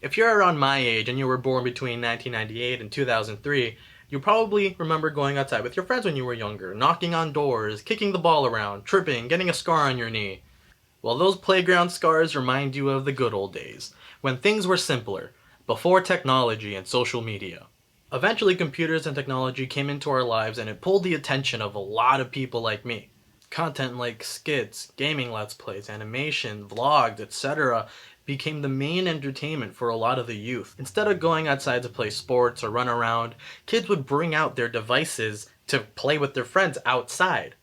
If you're around my age and you were born between 1998 and 2003, you probably remember going outside with your friends when you were younger, knocking on doors, kicking the ball around, tripping, getting a scar on your knee. Well, those playground scars remind you of the good old days, when things were simpler, before technology and social media. Eventually, computers and technology came into our lives and it pulled the attention of a lot of people like me. Content like skits, gaming let's plays, animation, vlogs, etc. became the main entertainment for a lot of the youth. Instead of going outside to play sports or run around, kids would bring out their devices to play with their friends outside.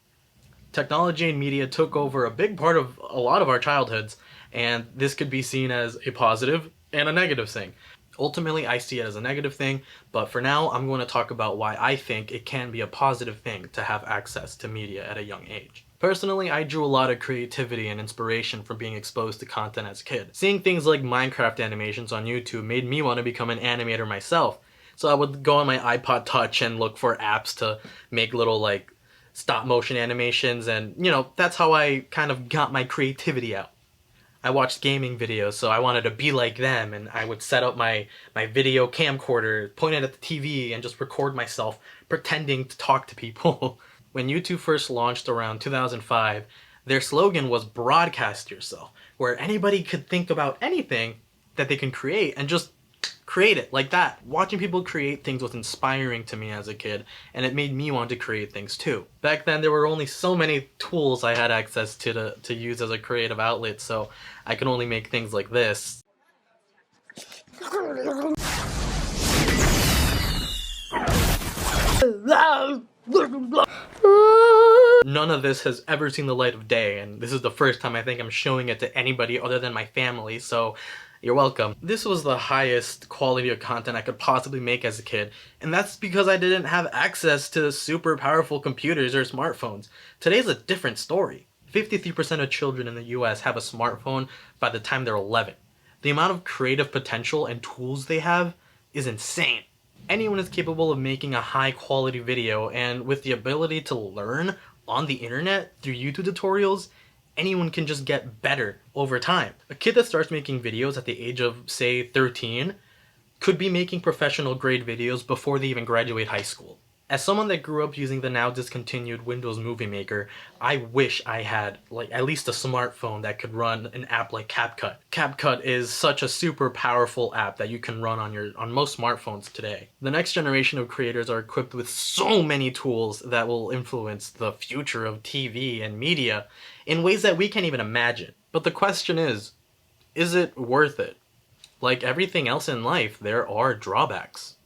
Technology and media took over a big part of a lot of our childhoods, and this could be seen as a positive and a negative thing. Ultimately, I see it as a negative thing, but for now, I'm going to talk about why I think it can be a positive thing to have access to media at a young age. Personally, I drew a lot of creativity and inspiration from being exposed to content as a kid. Seeing things like Minecraft animations on YouTube made me want to become an animator myself. So I would go on my iPod Touch and look for apps to make little stop motion animations, and that's how I kind of got my creativity out. I watched gaming videos, so I wanted to be like them, and I would set up my video camcorder, point it at the TV, and just record myself pretending to talk to people. When YouTube first launched around 2005, their slogan was broadcast yourself, where anybody could think about anything that they can create and just create it like that. Watching people create things was inspiring to me as a kid, and it made me want to create things too. Back then, there were only so many tools I had access to use as a creative outlet, so I could only make things like this. None of this has ever seen the light of day, and this is the first time I think I'm showing it to anybody other than my family, so you're welcome. This was the highest quality of content I could possibly make as a kid, and that's because I didn't have access to super powerful computers or smartphones. Today's a different story. 53% of children in the US have a smartphone by the time they're 11. The amount of creative potential and tools they have is insane. Anyone is capable of making a high quality video, and with the ability to learn on the internet through YouTube tutorials, anyone can just get better over time. A kid that starts making videos at the age of, say, 13 could be making professional grade videos before they even graduate high school. As someone that grew up using the now discontinued Windows Movie Maker, I wish I had at least a smartphone that could run an app like CapCut. CapCut is such a super powerful app that you can run on most smartphones today. The next generation of creators are equipped with so many tools that will influence the future of TV and media in ways that we can't even imagine. But the question is it worth it? Like everything else in life, there are drawbacks.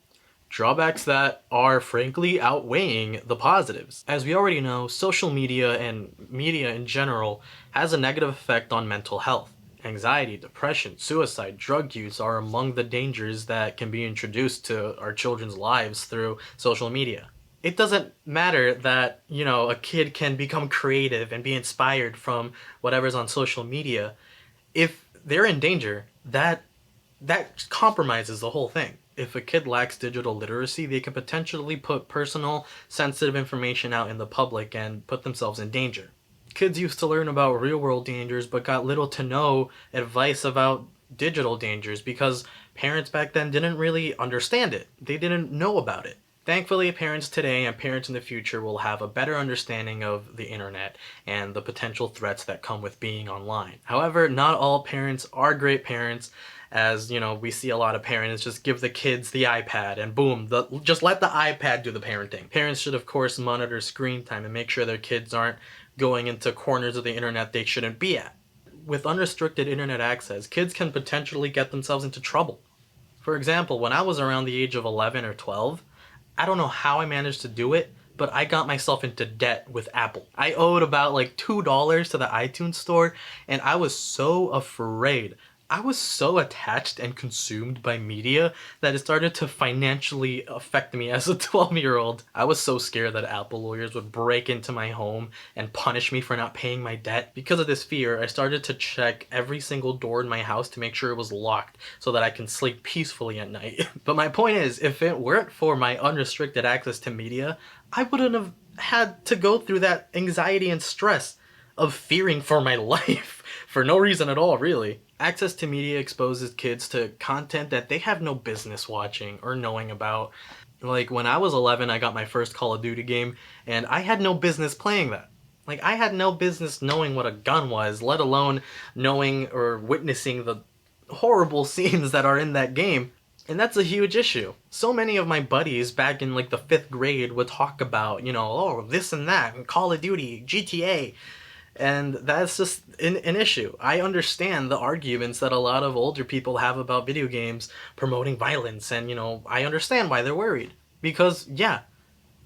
Drawbacks that are frankly outweighing the positives. As we already know, social media and media in general has a negative effect on mental health. Anxiety, depression, suicide, drug use are among the dangers that can be introduced to our children's lives through social media. It doesn't matter that, a kid can become creative and be inspired from whatever's on social media. If they're in danger, that compromises the whole thing. If a kid lacks digital literacy, they can potentially put personal, sensitive information out in the public and put themselves in danger. Kids used to learn about real-world dangers but got little to no advice about digital dangers because parents back then didn't really understand it. They didn't know about it. Thankfully, parents today and parents in the future will have a better understanding of the internet and the potential threats that come with being online. However, not all parents are great parents. As we see a lot of parents just give the kids the iPad and boom, just let the iPad do the parenting. Parents should of course monitor screen time and make sure their kids aren't going into corners of the internet they shouldn't be at. With unrestricted internet access, kids can potentially get themselves into trouble. For example, when I was around the age of 11 or 12, I don't know how I managed to do it, but I got myself into debt with Apple. I owed about $2 to the iTunes store, and I was so afraid. I was so attached and consumed by media that it started to financially affect me as a 12-year-old. I was so scared that Apple lawyers would break into my home and punish me for not paying my debt. Because of this fear, I started to check every single door in my house to make sure it was locked so that I can sleep peacefully at night. But my point is, if it weren't for my unrestricted access to media, I wouldn't have had to go through that anxiety and stress of fearing for my life for no reason at all, really. Access to media exposes kids to content that they have no business watching or knowing about. Like when I was 11, I got my first Call of Duty game, and I had no business playing that. Like I had no business knowing what a gun was, let alone knowing or witnessing the horrible scenes that are in that game. And that's a huge issue. So many of my buddies back in like the 5th grade would talk about, oh, this and that, and Call of Duty, GTA. And that's just an issue. I understand the arguments that a lot of older people have about video games promoting violence, and, I understand why they're worried. Because, yeah,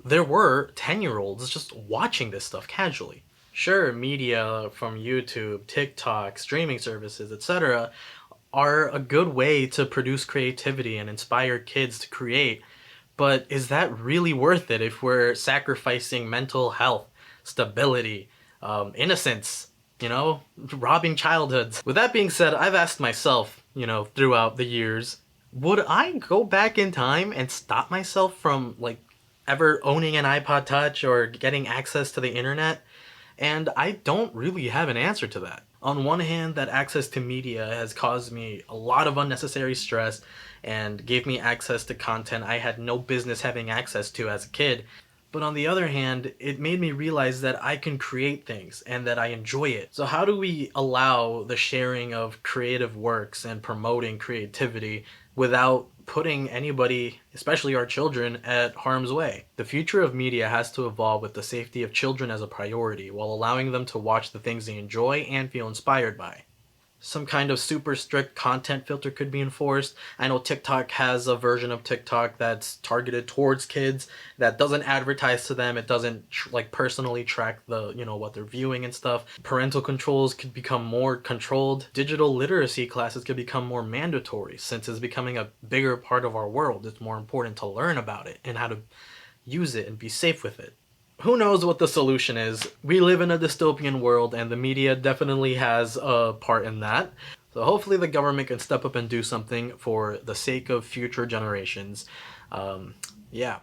there were 10-year-olds just watching this stuff casually. Sure, media from YouTube, TikTok, streaming services, etc., are a good way to produce creativity and inspire kids to create, but is that really worth it if we're sacrificing mental health, stability, innocence, robbing childhoods? With that being said, I've asked myself, throughout the years, would I go back in time and stop myself from, like, ever owning an iPod Touch or getting access to the internet? And I don't really have an answer to that. On one hand, that access to media has caused me a lot of unnecessary stress and gave me access to content I had no business having access to as a kid. But on the other hand, it made me realize that I can create things and that I enjoy it. So how do we allow the sharing of creative works and promoting creativity without putting anybody, especially our children, at harm's way? The future of media has to evolve with the safety of children as a priority, while allowing them to watch the things they enjoy and feel inspired by. Some kind of super strict content filter could be enforced. I know TikTok has a version of TikTok that's targeted towards kids, that doesn't advertise to them. It doesn't personally track the, what they're viewing and stuff. Parental controls could become more controlled. Digital literacy classes could become more mandatory, since it's becoming a bigger part of our world. It's more important to learn about it and how to use it and be safe with it. Who knows what the solution is? We live in a dystopian world, and the media definitely has a part in that. So hopefully the government can step up and do something for the sake of future generations. Yeah.